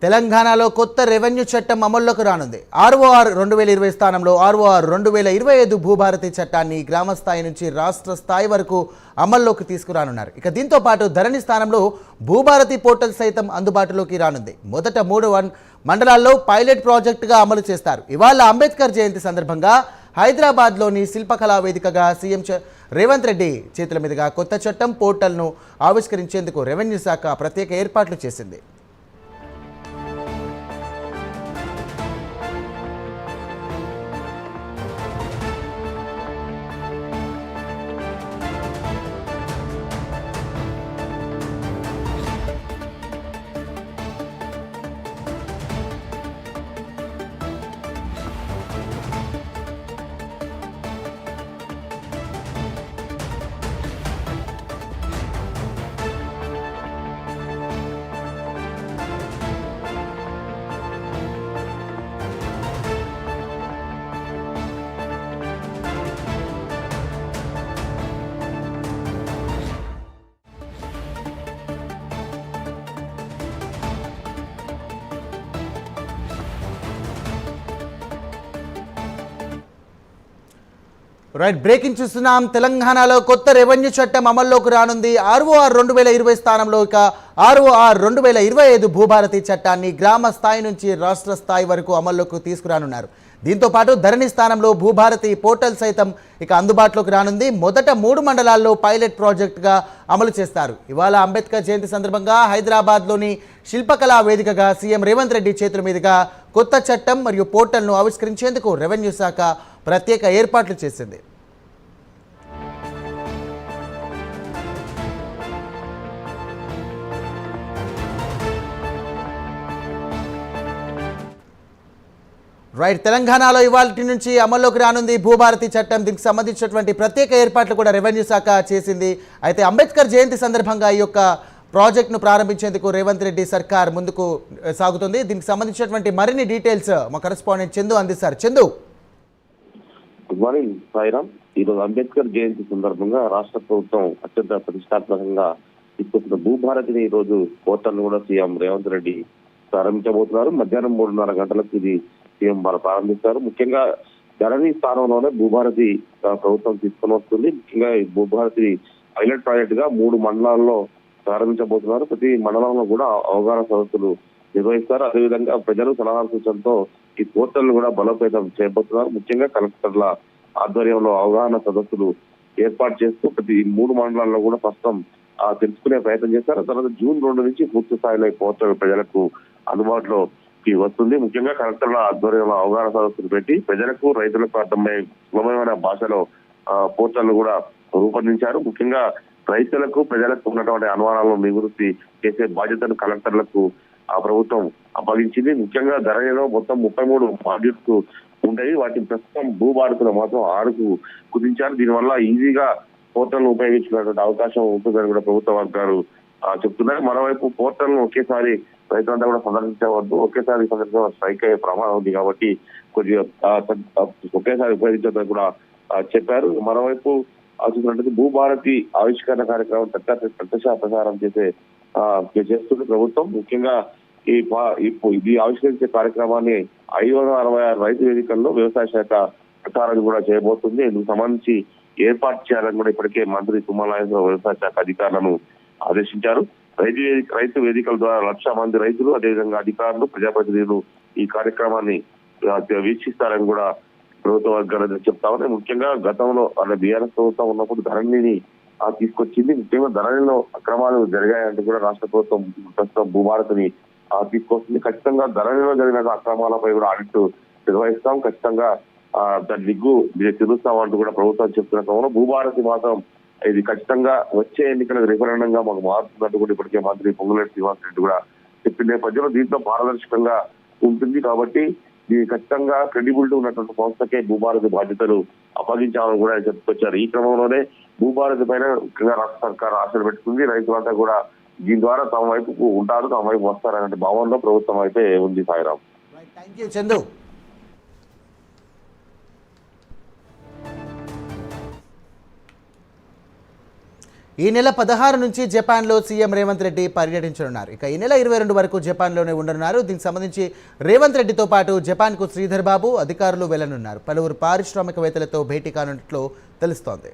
తెలంగాణలో కొత్త రెవెన్యూ చట్టం అమల్లోకి రానుంది. ఆర్ఓఆర్ 2020 స్థానంలో ఆర్ఓఆర్ 2025 భూభారతి చట్టాన్ని గ్రామ స్థాయి నుంచి రాష్ట్ర స్థాయి వరకు అమల్లోకి తీసుకురానున్నారు. ఇక దీంతో పాటు ధరణి స్థానంలో భూభారతి పోర్టల్ సైతం అందుబాటులోకి రానుంది. మొదట 3 మండలాల్లో పైలట్ ప్రాజెక్టుగా అమలు చేస్తారు. ఇవాళ అంబేద్కర్ జయంతి సందర్భంగా హైదరాబాద్లోని శిల్పకళా వేదికగా సీఎం రేవంత్ రెడ్డి చేతుల మీదుగా కొత్త చట్టం పోర్టల్ను ఆవిష్కరించేందుకు రెవెన్యూ శాఖ ప్రత్యేక ఏర్పాట్లు చేసింది. రైట్, బ్రేకింగ్ చూస్తున్నాం. తెలంగాణలో కొత్త రెవెన్యూ చట్టం అమల్లోకి రానుంది. ఆర్ఓఆర్ 2020 స్థానంలో ఇక ఆర్ఓఆర్ 2025 భూభారతి చట్టాన్ని గ్రామ స్థాయి నుంచి రాష్ట్ర స్థాయి వరకు అమల్లోకి తీసుకురానున్నారు. దీంతో పాటు ధరణి స్థానంలో భూభారతి పోర్టల్ సైతం ఇక అందుబాటులోకి రానుంది. మొదట 3 మండలాల్లో పైలట్ ప్రాజెక్టుగా అమలు చేస్తారు. ఇవాళ అంబేద్కర్ జయంతి సందర్భంగా హైదరాబాద్లోని శిల్పకళా వేదికగా సీఎం రేవంత్ రెడ్డి చేతుల మీదుగా కొత్త చట్టం మరియు పోర్టల్ను ఆవిష్కరించేందుకు రెవెన్యూ శాఖ ప్రత్యేక ఏర్పాట్లు చేసింది. రైట్, తెలంగాణలో ఇవాళ నుంచి అమల్లోకి రానుంది భూభారతి చట్టం. దీనికి సంబంధించినటువంటి ప్రత్యేక ఏర్పాట్లు కూడా రెవెన్యూ శాఖ చేసింది. అయితే అంబేద్కర్ జయంతి సందర్భంగా ఈ యొక్క ప్రాజెక్టును ప్రారంభించేందుకు రేవంత్ రెడ్డి సర్కార్ ముందుకు సాగుతుంది. దీనికి సంబంధించినటువంటి మరిన్ని డీటెయిల్స్ మా కరెస్పాండెంట్ చందు అందిస్తారు. చందు. Good morning Sairam. ఈరోజు అంబేద్కర్ జయంతి సందర్భంగా రాష్ట్ర ప్రభుత్వం అత్యంత ప్రతిష్టాత్మకంగా తీసుకొచ్చిన భూభారతిని ఈ రోజు పోర్టల్ కూడా సీఎం రేవంత్ రెడ్డి ప్రారంభించబోతున్నారు. మధ్యాహ్నం 3:30 గంటలకు ఇది సీఎం ప్రారంభిస్తారు. ముఖ్యంగా ధరణి స్థానంలోనే భూభారతి ప్రభుత్వం తీసుకొని వస్తుంది. ముఖ్యంగా ఈ భూభారతి పైలట్ ప్రాజెక్ట్ గా 3 మండలాల్లో ప్రారంభించబోతున్నారు. ప్రతి మండలంలో కూడా అవగాహన సదస్సులు నిర్వహిస్తారు. అదేవిధంగా ప్రజలు సలహా సూచనతో ఈ పోర్టల్ కూడా బలోపేతం చేయబోతున్నారు. ముఖ్యంగా కలెక్టర్ల ఆధ్వర్యంలో అవగాహన సదస్సులు ఏర్పాటు చేస్తూ ప్రతి 3 మండలాల్లో కూడా ప్రస్తుతం తెలుసుకునే ప్రయత్నం చేస్తారు. తర్వాత జూన్ 2 నుంచి పూర్తి స్థాయిలో ఈ పోర్టల్ ప్రజలకు అందుబాటులోకి వస్తుంది. ముఖ్యంగా కలెక్టర్ల ఆధ్వర్యంలో అవగాహన సదస్సులు పెట్టి ప్రజలకు రైతులకు అర్థమయ్యే సులభమైన భాషలో పోర్టల్ కూడా రూపొందించారు. ముఖ్యంగా రైతులకు ప్రజలకు ఉన్నటువంటి అనుమానాలను నివృత్తి చేసే బాధ్యతను కలెక్టర్లకు ఆ ప్రభుత్వం అప్పగించింది. ముఖ్యంగా ధరణిలో మొత్తం 33 మాడ్యూల్స్ ఉంటాయి. వాటిని ప్రస్తుతం భూభారతిలో మాత్రం 6కు కుదించారు. దీనివల్ల ఈజీగా పోర్టల్ ఉపయోగించుకునేటువంటి అవకాశం ఉంటుందని కూడా ప్రభుత్వ వర్గాలు చెప్తున్నారు. మరోవైపు పోర్టల్ ను ఒకేసారి రైతులంతా కూడా సందర్శించవద్దు, ఒకేసారి సందర్శించ స్ట్రైక్ అయ్యే ప్రమాదం ఉంది కాబట్టి కొద్దిగా ఒకేసారి ఉపయోగించదని కూడా చెప్పారు. మరోవైపు చూసినట్లయితే భూభారతి ఆవిష్కరణ కార్యక్రమం ప్రత్యక్ష ప్రసారం చేస్తుంది ప్రభుత్వం. ముఖ్యంగా ఇది ఆవిష్కరించే కార్యక్రమాన్ని 566 రైతు వేదికల్లో వ్యవసాయ శాఖ ప్రచారం కూడా చేయబోతుంది. ఇందుకు సంబంధించి ఏర్పాటు చేయాలని కూడా ఇప్పటికే మంత్రి తుమ్మల నాగేశ్వరరావు వ్యవసాయ శాఖ అధికారులను ఆదేశించారు. రైతు వేదికల ద్వారా 1,00,000 మంది రైతులు, అదేవిధంగా అధికారులు, ప్రజాప్రతినిధులు ఈ కార్యక్రమాన్ని వీక్షిస్తారని కూడా ప్రభుత్వ వర్గాలు చెప్తా ఉన్నాయి. ముఖ్యంగా గతంలో బీఆర్ఎస్ ప్రభుత్వం ఉన్నప్పుడు ధరణిని తీసుకొచ్చింది. ముఖ్యంగా ధరణిలో అక్రమాలు జరిగాయంటే కూడా రాష్ట్ర ప్రభుత్వం ప్రస్తుతం భూభారతిని తీసుకొస్తుంది. ఖచ్చితంగా ధరణిలో జరిగిన అక్రమాలపై కూడా ఆడిట్ నిర్వహిస్తాం, ఖచ్చితంగా దాని దిగ్గు తెలుస్తామంటూ కూడా ప్రభుత్వం చెప్తున్న క్రమంలో భూభారతి మాత్రం ఇది ఖచ్చితంగా వచ్చే ఎన్నికలకు రిఫరెండంగా మాకు మారుతున్నట్టు కూడా ఇప్పటికే మంత్రి పొంగులేటి శ్రీనివాస్ రెడ్డి కూడా చెప్పిన నేపథ్యంలో దీంట్లో పారదర్శకంగా ఉంటుంది కాబట్టి ఇది ఖచ్చితంగా క్రెడిబిలిటీ ఉన్నటువంటి సంస్థకే భూభారతి బాధ్యతలు అప్పగించాలని కూడా చెప్పుకొచ్చారు. ఈ క్రమంలోనే భూభారతి పైన ముఖ్యంగా రాష్ట్ర సర్కారు ఆశలు పెట్టుకుంది. రైతులంతా కూడా దీని ద్వారా తమ వైపుకు ఉంటారు, తమ వైపు వస్తారనే భావనలో ప్రభుత్వం అయితే ఉంది. సాయిరామ్. చందు. ఈ నెల 16 నుంచి జపాన్లో సీఎం రేవంత్ రెడ్డి పర్యటించనున్నారు. ఇక ఈ నెల 22 వరకు జపాన్లోనే ఉండనున్నారు. దీనికి సంబంధించి రేవంత్ రెడ్డితో పాటు జపాన్కు శ్రీధర్ బాబు అధికారులు వెళ్లనున్నారు. పలువురు పారిశ్రామికవేత్తలతో భేటీ కానున్నట్లు తెలుస్తోంది.